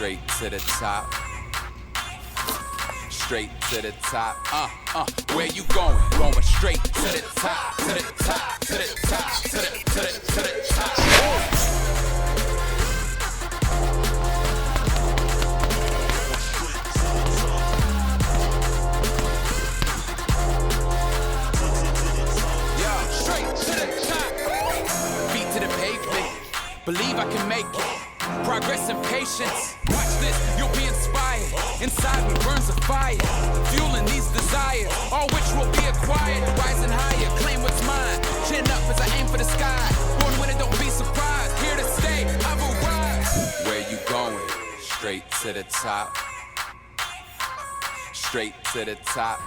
straight to the top. Straight to the top. Where you going? Going straight to the top, to the top, to the top, to the top. Yeah, straight to the top. Feet to the pavement. Believe I can make it. Progress and patience. Watch this, you'll be inspired. Inside me burns a fire, fueling these desires, all which will be acquired. Rising higher, claim what's mine. Chin up as I aim for the sky. Born winner, don't be surprised. Here to stay, I've arrived. Where you going? Straight to the top. Straight to the top.